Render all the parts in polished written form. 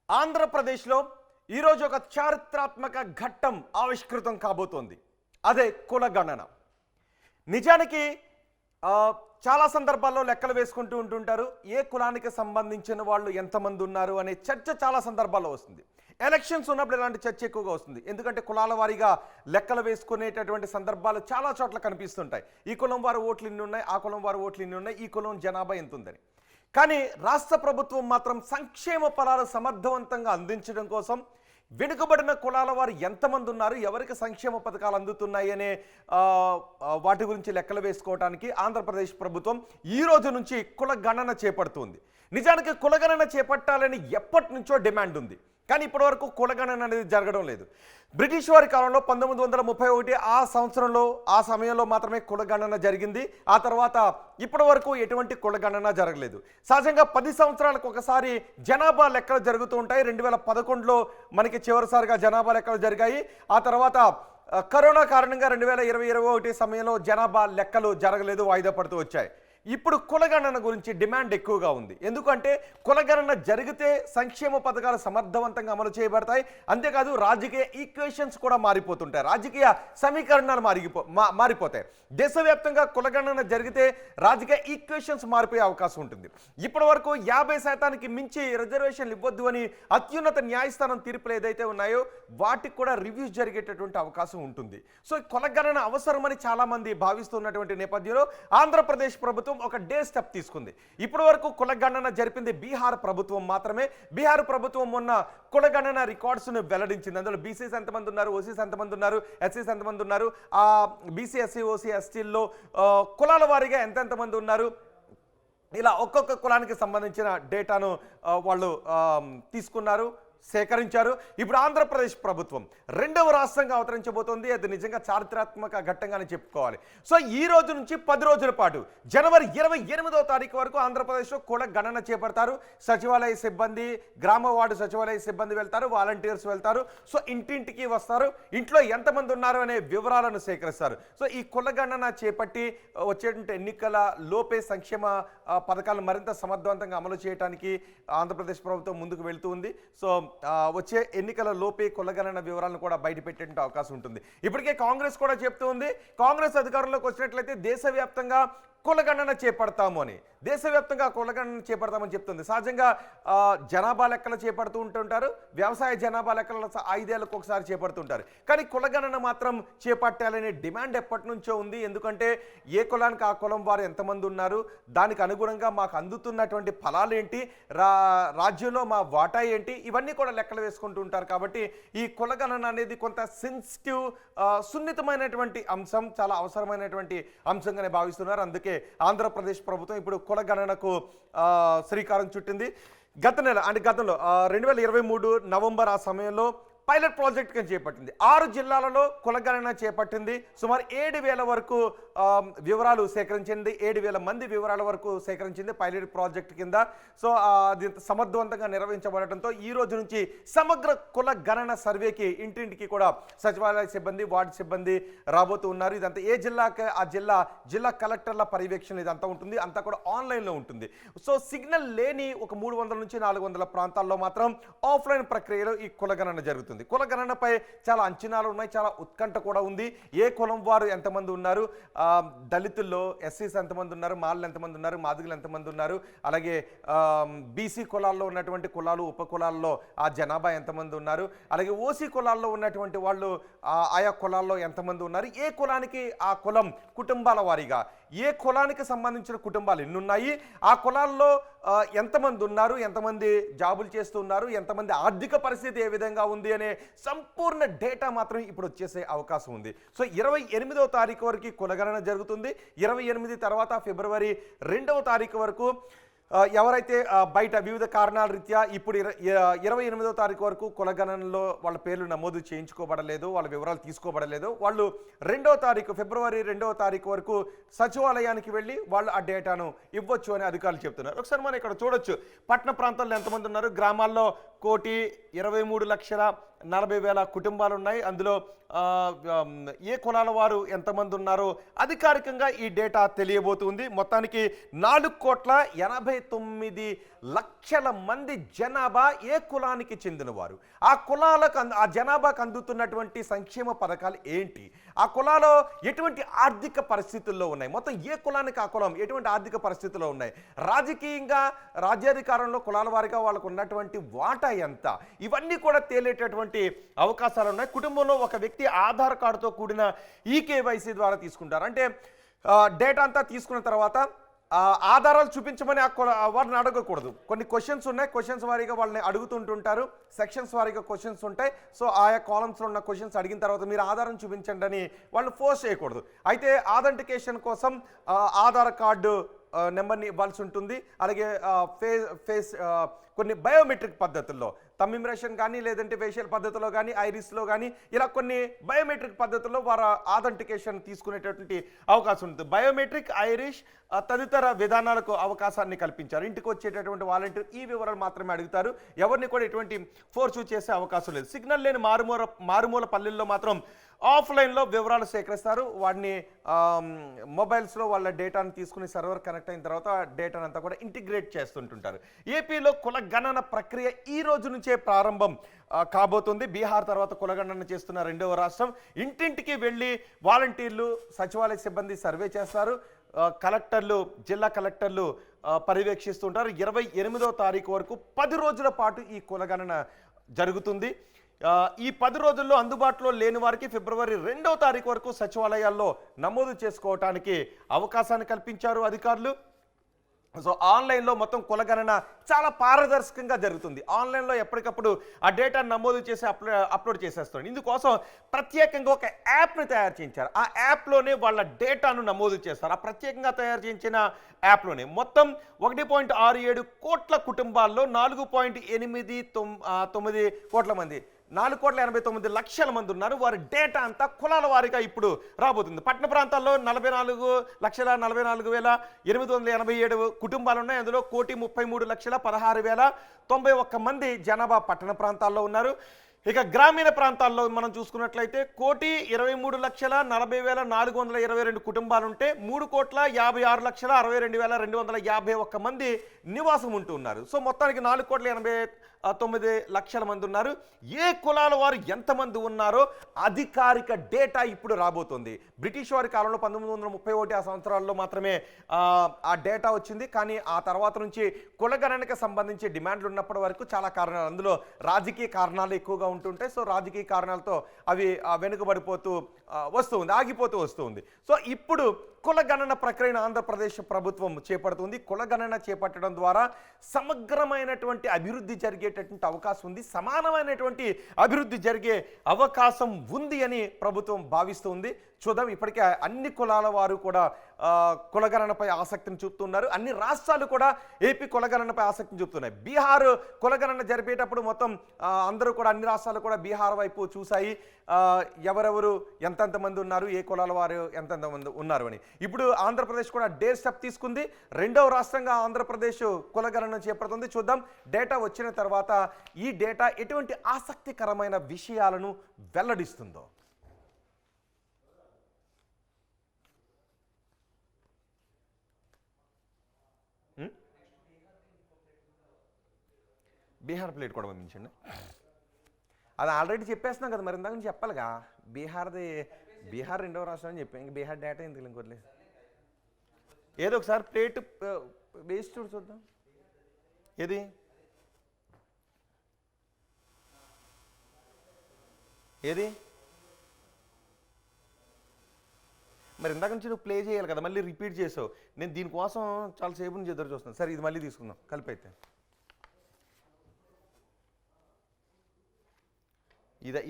ఆంధ్రప్రదేశ్లో ఈరోజు ఒక చారిత్రాత్మక ఘట్టం ఆవిష్కృతం కాబోతోంది. అదే కులగణన. నిజానికి చాలా సందర్భాల్లో లెక్కలు వేసుకుంటూ ఉంటుంటారు. ఏ కులానికి సంబంధించిన వాళ్ళు ఎంతమంది ఉన్నారు అనే చర్చ చాలా సందర్భాల్లో వస్తుంది. ఎలక్షన్స్ ఉన్నప్పుడు ఇలాంటి చర్చ ఎక్కువగా వస్తుంది. ఎందుకంటే కులాల వారీగా లెక్కలు వేసుకునేటటువంటి సందర్భాలు చాలా చోట్ల కనిపిస్తుంటాయి. ఈ కులం వారు ఓట్లు ఇన్ని ఉన్నాయి, ఆ కులం వారు ఓట్లు ఇన్ని ఉన్నాయి, ఈ కులం జనాభా ఎంత ఉందని. కానీ రాష్ట్ర ప్రభుత్వం మాత్రం సంక్షేమ ఫలాలు సమర్థవంతంగా అందించడం కోసం వెనుకబడిన కులాల వారు ఎంతమంది ఉన్నారు, ఎవరికి సంక్షేమ పథకాలు అందుతున్నాయి అనే వాటి గురించి లెక్కలు వేసుకోవడానికి ఆంధ్రప్రదేశ్ ప్రభుత్వం ఈ రోజు నుంచి కులగణన చేపడుతుంది. నిజానికి కులగణన చేపట్టాలని ఎప్పటి నుంచో డిమాండ్ ఉంది. కానీ ఇప్పటివరకు కులగణన అనేది జరగడం లేదు. బ్రిటిష్ వారి కాలంలో 1931 ఆ సమయంలో మాత్రమే కులగణన జరిగింది. ఆ తర్వాత ఇప్పటి వరకు ఎటువంటి కులగణన జరగలేదు. సహజంగా 10 సంవత్సరాలకు ఒకసారి జనాభా లెక్కలు జరుగుతూ ఉంటాయి. 2011లో మనకి చివరిసారిగా జనాభా లెక్కలు జరిగాయి. ఆ తర్వాత కరోనా కారణంగా 2021 సమయంలో జనాభా లెక్కలు జరగలేదు, వాయిదా పడుతూ వచ్చాయి. ఇప్పుడు కులగణన గురించి డిమాండ్ ఎక్కువగా ఉంది. ఎందుకంటే కులగణన జరిగితే సంక్షేమ పథకాలు సమర్థవంతంగా అమలు చేయబడతాయి. అంతేకాదు రాజకీయ ఈక్వేషన్స్ కూడా మారిపోతుంటాయి, రాజకీయ సమీకరణాలు మారిపోతాయి. దేశవ్యాప్తంగా కులగణన జరిగితే రాజకీయ ఈక్వేషన్స్ మారిపోయే అవకాశం ఉంటుంది. ఇప్పటి వరకు 50% మించి రిజర్వేషన్లు ఇవ్వద్దు అని అత్యున్నత న్యాయస్థానం తీర్పులు ఏదైతే ఉన్నాయో వాటికి కూడా రివ్యూస్ జరిగేటటువంటి అవకాశం ఉంటుంది. సో కులగణన అవసరమని చాలామంది భావిస్తున్నటువంటి నేపథ్యంలో ఆంధ్రప్రదేశ్ ప్రభుత్వం ఒక డే స్టెప్ తీసుకుంది. ఇప్పటి వరకు కులగణన జరిపింది బీహార్ ప్రభుత్వం మాత్రమే. బీహార్ ప్రభుత్వం మొన్న కులగణన రికార్డ్స్ను వెల్లడించింది. అందులో బీసీస్ ఎంతమంది ఉన్నారు, ఓసీస్ ఎంతమంది ఉన్నారు, ఎస్సీస్ ఎంతమంది ఉన్నారు, ఆ బీసీ ఎస్సీ ఓసీ ఎస్టీల్లో కులాల వారీగా ఎంతెంతమంది ఉన్నారు, ఇలా ఒక్కొక్క కులానికి సంబంధించిన డేటాను వాళ్ళు తీసుకున్నారు, సేకరించారు. ఇప్పుడు ఆంధ్రప్రదేశ్ ప్రభుత్వం రెండవ రాష్ట్రంగా అవతరించబోతోంది. అది నిజంగా చారిత్రాత్మక ఘట్టంగానే చెప్పుకోవాలి. సో ఈ రోజు నుంచి 10 రోజుల పాటు జనవరి 28వ తారీఖు వరకు ఆంధ్రప్రదేశ్లో కులగణన చేపడతారు. సచివాలయ సిబ్బంది, గ్రామ వార్డు సచివాలయ సిబ్బంది వెళ్తారు, వాలంటీర్స్ వెళ్తారు. సో ఇంటింటికి వస్తారు, ఇంట్లో ఎంతమంది ఉన్నారు అనే వివరాలను సేకరిస్తారు. సో ఈ కులగణన చేపట్టి వచ్చేటువంటి ఎన్నికల లోపే సంక్షేమ పథకాలను మరింత సమర్థవంతంగా అమలు చేయడానికి ఆంధ్రప్రదేశ్ ప్రభుత్వం ముందుకు వెళ్తూ ఉంది. సో వచ్చే ఎన్నికల లోపే కులగణన వివరాలను కూడా బయట పెట్టే అవకాశం ఉంటుంది. ఇప్పటికే కాంగ్రెస్ కూడా చెప్తూ ఉంది, కాంగ్రెస్ అధికారంలోకి వచ్చినట్లయితే దేశవ్యాప్తంగా కులగణన చేపడతాము అని, దేశవ్యాప్తంగా కులగణన చేపడతామని చెప్తుంది. సహజంగా జనాభా లెక్కలు చేపడుతూ ఉంటుంటారు, వ్యవసాయ జనాభా లెక్కలు 5 ఏళ్లకు ఒకసారి చేపడుతుంటారు. కానీ కులగణన మాత్రం చేపట్టాలనే డిమాండ్ ఎప్పటి నుంచో ఉంది. ఎందుకంటే ఏ కులానికి ఆ కులం వారు ఎంతమంది ఉన్నారు, దానికి అనుగుణంగా మాకు అందుతున్నటువంటి ఫలాలు ఏంటి, రాజ్యంలో మా వాటా ఏంటి, ఇవన్నీ కూడా లెక్కలు వేసుకుంటూ ఉంటారు. కాబట్టి ఈ కులగణన అనేది కొంత సెన్సిటివ్, సున్నితమైనటువంటి అంశం, చాలా అవసరమైనటువంటి అంశంగానే భావిస్తున్నారు. అందుకే ఆంధ్రప్రదేశ్ ప్రభుత్వం ఇప్పుడు కులగణనకు శ్రీకారం చుట్టింది. గతంలో 2023 నవంబర్ ఆ సమయంలో పైలట్ ప్రాజెక్ట్ కింద చేపట్టింది. 6 జిల్లాలలో కులగణన చేపట్టింది. సుమారు 7,000 వరకు వివరాలు సేకరించింది, 7,000 మంది వివరాల వరకు సేకరించింది పైలట్ ప్రాజెక్ట్ కింద. సో అది సమర్థవంతంగా నిర్వహించబడటంతో ఈ రోజు నుంచి సమగ్ర కులగణన సర్వేకి ఇంటింటికి కూడా సచివాలయ సిబ్బంది, వార్డు సిబ్బంది రాబోతూ ఉన్నారు. ఇదంతా ఏ జిల్లాకి ఆ జిల్లా కలెక్టర్ల పర్యవేక్షణ ఇదంతా ఉంటుంది, అంతా కూడా ఆన్లైన్లో ఉంటుంది. సో సిగ్నల్ లేని ఒక 300 నుంచి 400 ప్రాంతాల్లో మాత్రం ఆఫ్లైన్ ప్రక్రియలో ఈ కులగణన జరుగుతుంది. కులగణనపై చాలా అంచనాలు ఉన్నాయి, చాలా ఉత్కంఠ కూడా ఉంది. ఏ కులం వారు ఎంతమంది ఉన్నారు, దళితుల్లో ఎస్సీస్ ఎంతమంది ఉన్నారు, మాలలు ఎంతమంది ఉన్నారు, మాదిగలు ఎంతమంది ఉన్నారు, అలాగే బీసీ కులాల్లో ఉన్నటువంటి కులాలు, ఉప కులాల్లో ఆ జనాభా ఎంతమంది ఉన్నారు, అలాగే ఓసీ కులాల్లో ఉన్నటువంటి వాళ్ళు ఆయా కులాల్లో ఎంతమంది ఉన్నారు, ఏ కులానికి ఆ కులం కుటుంబాల వారీగా ఏ కులానికి సంబంధించిన కుటుంబాలు ఎన్నున్నాయి, ఆ కులాల్లో ఎంతమంది ఉన్నారు, ఎంతమంది జాబులు చేస్తున్నారు, ఎంతమంది ఆర్థిక పరిస్థితి ఏ విధంగా ఉంది అనే సంపూర్ణ డేటా మాత్రం ఇప్పుడు వచ్చేసే అవకాశం ఉంది. సో 28వ తారీఖు వరకు కులగణన జరుగుతుంది. 28 తర్వాత ఫిబ్రవరి 2వ తారీఖు వరకు ఎవరైతే బయట వివిధ కారణాల రీత్యా ఇప్పుడు 28వ తారీఖు వరకు కులగణనలో వాళ్ళ పేర్లు నమోదు చేయించుకోబడలేదు, వాళ్ళ వివరాలు తీసుకోబడలేదు, వాళ్ళు ఫిబ్రవరి 2వ తారీఖు వరకు సచివాలయానికి వెళ్ళి వాళ్ళు ఆ డేటాను ఇవ్వచ్చు అని అధికారులు చెప్తున్నారు. ఒకసారి మనం ఇక్కడ చూడొచ్చు పట్టణ ప్రాంతాల్లో ఎంతమంది ఉన్నారు. గ్రామాల్లో 1,23,40,000 కుటుంబాలు ఉన్నాయి. అందులో ఆ, ఏ కులాల వారు ఎంతమంది ఉన్నారో అధికారికంగా ఈ డేటా తెలియబోతుంది. మొత్తానికి 4,89,00,000 మంది జనాభా ఏ కులానికి చెందినవారు, ఆ కులాలకు ఆ జనాభాకు అందుతున్నటువంటి సంక్షేమ పథకాలు ఏంటి, ఆ కులాలో ఎటువంటి ఆర్థిక పరిస్థితుల్లో ఉన్నాయి, మొత్తం ఏ కులానికి ఆ కులం ఎటువంటి ఆర్థిక పరిస్థితుల్లో ఉన్నాయి, రాజకీయంగా రాజ్యాధికారంలో కులాల వారిగా వాళ్ళకు ఉన్నటువంటి వాటా ఎంత, ఇవన్నీ కూడా తేలేటటువంటి అవకాశాలు ఉన్నాయి. కుటుంబంలో ఒక వ్యక్తి ఆధార్ కార్డుతో కూడిన ఈకేవైసీ ద్వారా తీసుకుంటారు. అంటే డేటా అంతా తీసుకున్న తర్వాత ఆధారాలు చూపించమని వారిని అడగకూడదు. కొన్ని క్వశ్చన్స్ ఉన్నాయి, క్వశ్చన్స్ వారీగా వాళ్ళని అడుగుతుంటుంటారు, సెక్షన్స్ వారీగా క్వశ్చన్స్ ఉంటాయి. సో ఆయా కాలమ్స్లో ఉన్న క్వశ్చన్స్ అడిగిన తర్వాత మీరు ఆధారం చూపించండి అని వాళ్ళు ఫోర్స్ చేయకూడదు. అయితే ఆథెంటికేషన్ కోసం ఆధార్ కార్డు నెంబర్ని ఇవ్వాల్సి ఉంటుంది. అలాగే ఫేస్ కొన్ని బయోమెట్రిక్ పద్ధతుల్లో థంబ్ ఇంప్రెషన్ కానీ, లేదంటే ఫేషియల్ పద్ధతిలో కానీ, ఐరిస్లో కానీ, ఇలా కొన్ని బయోమెట్రిక్ పద్ధతుల్లో వారు ఆథెంటికేషన్ తీసుకునేటటువంటి అవకాశం ఉంటుంది. బయోమెట్రిక్, ఐరిష్ తదితర విధానాలకు అవకాశాన్ని కల్పించారు. ఇంటికి వచ్చేటటువంటి వాలంటీర్ ఈ వివరాలు మాత్రమే అడుగుతారు. ఎవరిని కూడా ఎటువంటి ఫోర్స్ చేసే అవకాశం లేదు. సిగ్నల్ లేని మారుమూల పల్లెల్లో మాత్రం ఆఫ్లైన్లో వివరాలు సేకరిస్తారు. వాటిని మొబైల్స్లో వాళ్ళ డేటాను తీసుకుని సర్వర్ కనెక్ట్ అయిన తర్వాత డేటాను అంతా కూడా ఇంటిగ్రేట్ చేస్తుంటుంటారు. ఏపీలో కుల గణన ప్రక్రియ ఈ రోజు నుంచే ప్రారంభం కాబోతుంది. బీహార్ తర్వాత కులగణన చేస్తున్న రెండవ రాష్ట్రం. ఇంటింటికి వెళ్ళి వాలంటీర్లు, సచివాలయ సిబ్బంది సర్వే చేస్తారు. కలెక్టర్లు, జిల్లా కలెక్టర్లు పర్యవేక్షిస్తుంటారు. 28వ తారీఖు వరకు 10 రోజుల పాటు ఈ కులగణన జరుగుతుంది. ఈ 10 రోజుల్లో అందుబాటులో లేని వారికి ఫిబ్రవరి 2వ తారీఖు వరకు సచివాలయాల్లో నమోదు చేసుకోవటానికి అవకాశాన్ని కల్పించారు అధికారులు. సో ఆన్లైన్లో మొత్తం కులగణన చాలా పారదర్శకంగా జరుగుతుంది. ఆన్లైన్లో ఎప్పటికప్పుడు ఆ డేటాను నమోదు చేసి అప్లోడ్ చేసేస్తారు. ఇందుకోసం ప్రత్యేకంగా ఒక యాప్ని తయారు చేయించారు. ఆ యాప్లోనే వాళ్ళ డేటాను నమోదు చేస్తారు. ఆ ప్రత్యేకంగా తయారు చేయించిన యాప్లోనే మొత్తం 1.67 కోట్ల కుటుంబాల్లో 4.89 కోట్ల మంది, 4,89,00,000 మంది ఉన్నారు. వారి డేటా అంతా కులాల వారీగా ఇప్పుడు రాబోతుంది. పట్టణ ప్రాంతాల్లో 44,44,887 కుటుంబాలు ఉన్నాయి. అందులో 1,33,16,091 మంది జనాభా పట్టణ ప్రాంతాల్లో ఉన్నారు. ఇక గ్రామీణ ప్రాంతాల్లో మనం చూసుకున్నట్లయితే 1,23,40,422 కుటుంబాలు ఉంటే 3,56,62,251 మంది నివాసం ఉంటూ ఉన్నారు. సో మొత్తానికి 4,89,00,000 మంది ఉన్నారు. ఏ కులాల వారు ఎంతమంది ఉన్నారో అధికారిక డేటా ఇప్పుడు రాబోతుంది. బ్రిటిష్ వారి కాలంలో 1931 ఆ సంవత్సరాల్లో మాత్రమే ఆ డేటా వచ్చింది. కానీ ఆ తర్వాత నుంచి కులగణనకు సంబంధించి డిమాండ్లు ఉన్నప్పటి వరకు చాలా కారణాలు, అందులో రాజకీయ కారణాలు ఎక్కువగా ఉంటుంటాయి. సో రాజకీయ కారణాలతో అవి వెనుకబడిపోతూ వస్తుంది, ఆగిపోతూ వస్తుంది. సో ఇప్పుడు కులగణన ప్రక్రియను ఆంధ్రప్రదేశ్ ప్రభుత్వం చేపడుతుంది. కులగణన చేపట్టడం ద్వారా సమగ్రమైనటువంటి అభివృద్ధి జరిగేటటువంటి అవకాశం ఉంది, సమానమైనటువంటి అభివృద్ధి జరిగే అవకాశం ఉంది అని ప్రభుత్వం భావిస్తుంది. చూద్దాం. ఇప్పటికే అన్ని కులాల వారు కూడా కులగణనపై ఆసక్తిని చూపుతున్నారు. అన్ని రాష్ట్రాలు కూడా ఏపీ కులగణనపై ఆసక్తిని చూపుతున్నాయి. బీహార్ కులగణన జరిపేటప్పుడు మొత్తం అందరూ కూడా, అన్ని రాష్ట్రాలు కూడా బీహార్ వైపు చూశాయి. ఎవరెవరు ఎంతెంతమంది ఉన్నారు, ఏ కులాల వారు ఎంతెంతమంది ఉన్నారు అని. ఇప్పుడు ఆంధ్రప్రదేశ్ కూడా డేర్ స్టెప్ తీసుకుంది. రెండవ రాష్ట్రంగా ఆంధ్రప్రదేశ్ కులగణన చేపడుతుంది. చూద్దాం డేటా వచ్చిన తర్వాత ఈ డేటా ఎటువంటి ఆసక్తికరమైన విషయాలను వెల్లడిస్తుందో. బీహార్ ప్లేట్ కూడా పంపించండి. అది ఆల్రెడీ చెప్పేస్తున్నాం కదా, మరి ఇందాక నుంచి చెప్పాలిగా. బీహార్ రెండవ రాష్ట్రం అని చెప్పాను. ఇంక బీహార్ డేటా ఎందుకు ఇంకోట్లేదు. ఏదో ఒకసారి ప్లేట్ వేసి చూద్దాం. ఏది ఏది మరి ఇందాక నుంచి నువ్వు ప్లే చేయాలి కదా, మళ్ళీ రిపీట్ చేసావు. నేను దీనికోసం చాలాసేపు నుంచి ఎదురు చూస్తున్నాను. సరే ఇది మళ్ళీ తీసుకుందాం కలిపి. అయితే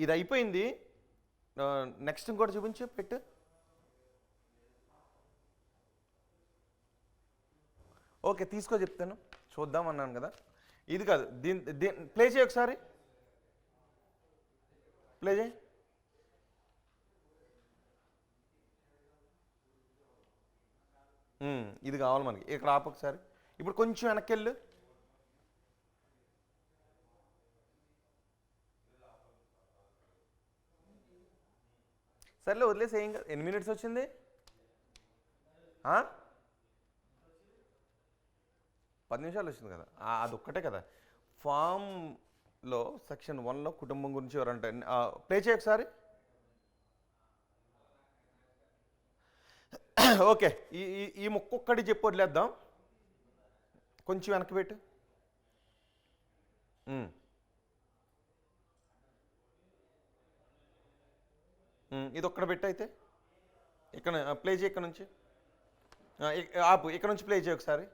ఇది అయిపోయింది. నెక్స్ట్ ఇంకోటి చూపించు, పెట్టు. ఓకే తీసుకో, చెప్తాను. చూద్దాం అన్నాను కదా. ఇది కాదు, దీని ప్లే చేయి ఒకసారి. ప్లే చేయి. ఇది కావాలి మనకి. ఇక్కడ ఆపు ఒకసారి. ఇప్పుడు కొంచెం వెనక్కి వెళ్ళు. సర్లే వదిలేసి ఏం కాదు. ఎన్ని మినిట్స్ వచ్చింది? ఆ? 10 నిమిషాలు వచ్చింది కదా, అదొక్కటే కదా. ఫామ్లో సెక్షన్ 1లో కుటుంబం గురించి ఎవరంటే ప్లే చేయ ఒకసారి. ఓకే, ఈ ఈ ఈ ముక్కొక్కటి చెప్పి వదిలేద్దాం. కొంచెం వెనక్కి పెట్టు. ఇది ఒక్కడ పెట్టు. అయితే ఇక్కడ ప్లే చేయి, ఇక్కడ నుంచి ఆపు, ఇక్కడ నుంచి ప్లే చేయి ఒకసారి.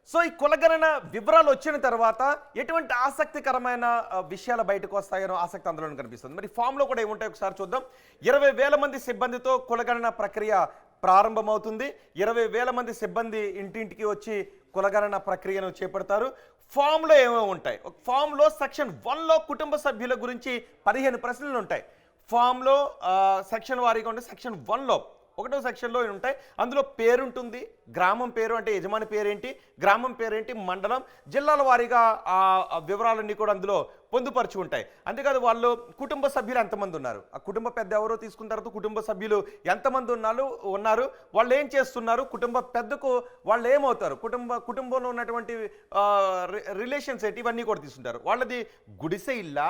సో ఈ కులగణన వివరాలు వచ్చిన తర్వాత ఎటువంటి ఆసక్తికరమైన విషయాలు బయటకు వస్తాయనో ఆసక్తి అందులో కనిపిస్తుంది. మరి ఫామ్లో కూడా ఏముంటాయి ఒకసారి చూద్దాం. 20,000 మంది సిబ్బందితో కులగణన ప్రక్రియ ప్రారంభమవుతుంది. 20,000 మంది సిబ్బంది ఇంటింటికి వచ్చి కులగణన ప్రక్రియను చేపడతారు. ఫామ్లో ఏమేమి ఉంటాయి? ఫామ్లో సెక్షన్ 1లో కుటుంబ సభ్యుల గురించి 15 ప్రశ్నలు ఉంటాయి. ఫామ్లో సెక్షన్ వారీగా ఉంటే సెక్షన్ 1లో 1వ సెక్షన్లో ఉంటాయి. అందులో పేరుంటుంది, గ్రామం పేరు అంటే యజమాని పేరేంటి, గ్రామం పేరేంటి, మండలం, జిల్లాల వారీగా ఆ వివరాలన్నీ కూడా అందులో పొందుపరిచి ఉంటాయి. అంతేకాదు వాళ్ళు కుటుంబ సభ్యులు ఎంతమంది ఉన్నారు, ఆ కుటుంబ పెద్ద ఎవరో తీసుకున్న తర్వాత కుటుంబ సభ్యులు ఎంతమంది ఉన్నారు, వాళ్ళు ఏం చేస్తున్నారు, కుటుంబ పెద్దకు వాళ్ళు ఏమవుతారు, కుటుంబంలో ఉన్నటువంటి రిలేషన్స్ ఏంటి, ఇవన్నీ కూడా తీసుకుంటారు. వాళ్ళది గుడిసె ఇల్లా,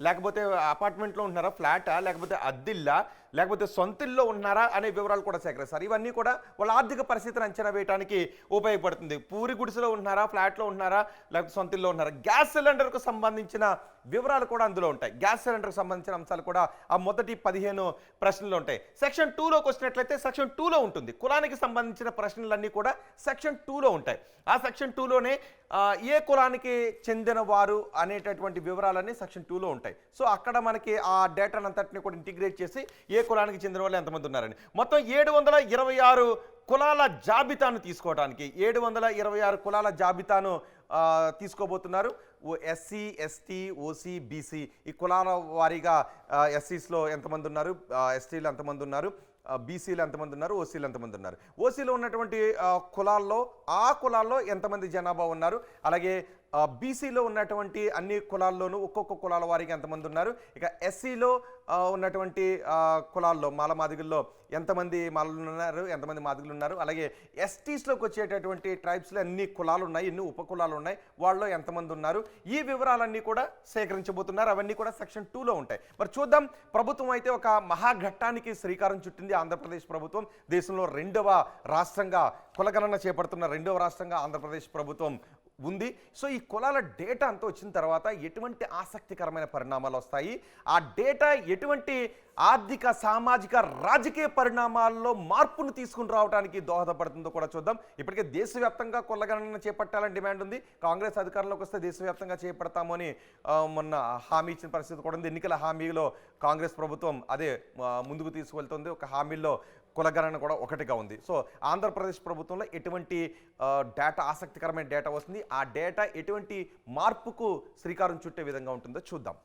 లేకపోతే అపార్ట్మెంట్లో ఉంటున్నారా, ఫ్లాటా, లేకపోతే అద్దిల్లా, లేకపోతే సొంతిల్లో ఉంటున్నారా అనే వివరాలు కూడా సేకరిస్తారు. ఇవన్నీ కూడా వాళ్ళ ఆర్థిక పరిస్థితిని అంచనా వేయడానికి ఉపయోగపడుతుంది. పూరి గుడిసెలో ఉంటున్నారా, ఫ్లాట్లో ఉంటున్నారా, లేకపోతే సొంతిల్లో ఉంటున్నారా. గ్యాస్ సిలిండర్కు సంబంధించిన వివరాలు కూడా అందులో ఉంటాయి. గ్యాస్ సిలిండర్కి సంబంధించిన అంశాలు కూడా ఆ మొదటి 15 ప్రశ్నలు ఉంటాయి. సెక్షన్ 2లోకి వచ్చినట్లయితే సెక్షన్ 2లో ఉంటుంది. కులానికి సంబంధించిన ప్రశ్నలన్నీ కూడా సెక్షన్ 2లో ఉంటాయి. ఆ సెక్షన్ 2లోనే ఏ కులానికి చెందిన వారు అనేటటువంటి వివరాలన్నీ సెక్షన్ 2లో ఉంటాయి. సో అక్కడ మనకి ఆ డేటాను అంతటిని కూడా ఇంటిగ్రేట్ చేసి ఏ కులానికి చెందిన వాళ్ళు ఎంతమంది ఉన్నారని మొత్తం 726 కులాల జాబితాను తీసుకోవడానికి 726 కులాల జాబితాను తీసుకోబోతున్నారు. ఎస్సీ, ఎస్టీ, ఓసీ, బీసీ ఈ కులాల వారీగా ఎస్సీస్లో ఎంతమంది ఉన్నారు, ఎస్టీలు ఎంతమంది ఉన్నారు, బీసీలు ఎంతమంది ఉన్నారు, ఓసీలు ఎంతమంది ఉన్నారు, ఓసీలో ఉన్నటువంటి ఆ కులాల్లో ఎంతమంది జనాభా ఉన్నారు, అలాగే బీసీలో ఉన్నటువంటి అన్ని కులాల్లోనూ ఒక్కొక్క కులాల వారికి ఎంతమంది ఉన్నారు, ఇక ఎస్సీలో ఉన్నటువంటి కులాల్లో మాలమాదిగుల్లో ఎంతమంది మాలలు ఉన్నారు, ఎంతమంది మాదిగులు ఉన్నారు, అలాగే ఎస్టీస్లోకి వచ్చేటటువంటి ట్రైబ్స్లో ఎన్ని కులాలు ఉన్నాయి, ఎన్ని ఉపకులాలు ఉన్నాయి, వాళ్ళలో ఎంతమంది ఉన్నారు, ఈ వివరాలన్నీ కూడా సేకరించబోతున్నారు. అవన్నీ కూడా సెక్షన్ 2లో ఉంటాయి. మరి చూద్దాం. ప్రభుత్వం అయితే ఒక మహాఘట్టానికి శ్రీకారం చుట్టింది. ఆంధ్రప్రదేశ్ ప్రభుత్వం దేశంలో 2వ రాష్ట్రంగా కులగణన చేపడుతున్న 2వ రాష్ట్రంగా ఆంధ్రప్రదేశ్ ప్రభుత్వం ఉంది. సో ఈ కులాల డేటా అంతా వచ్చిన తర్వాత ఎటువంటి ఆసక్తికరమైన పరిణామాలు వస్తాయి, ఆ డేటా ఎటువంటి ఆర్థిక, సామాజిక, రాజకీయ పరిణామాల్లో మార్పును తీసుకుని రావడానికి దోహదపడుతుందో కూడా చూద్దాం. ఇప్పటికే దేశవ్యాప్తంగా కులగణన చేపట్టాలని డిమాండ్ ఉంది. కాంగ్రెస్ అధికారంలోకి వస్తే దేశవ్యాప్తంగా చేపడతాము అని మొన్న హామీ ఇచ్చిన పరిస్థితి కూడా ఉంది. ఎన్నికల హామీలో కాంగ్రెస్ ప్రభుత్వం అదే ముందుకు తీసుకువెళ్తుంది. ఒక హామీల్లో కులగణన కూడా ఒకటిగా ఉంది. సో ఆంధ్రప్రదేశ్ ప్రభుత్వంలో ఎటువంటి డేటా, ఆసక్తికరమైన డేటా వస్తుంది, ఆ డేటా ఎటువంటి మార్పుకు శ్రీకారం చుట్టే విధంగా ఉంటుందో చూద్దాం.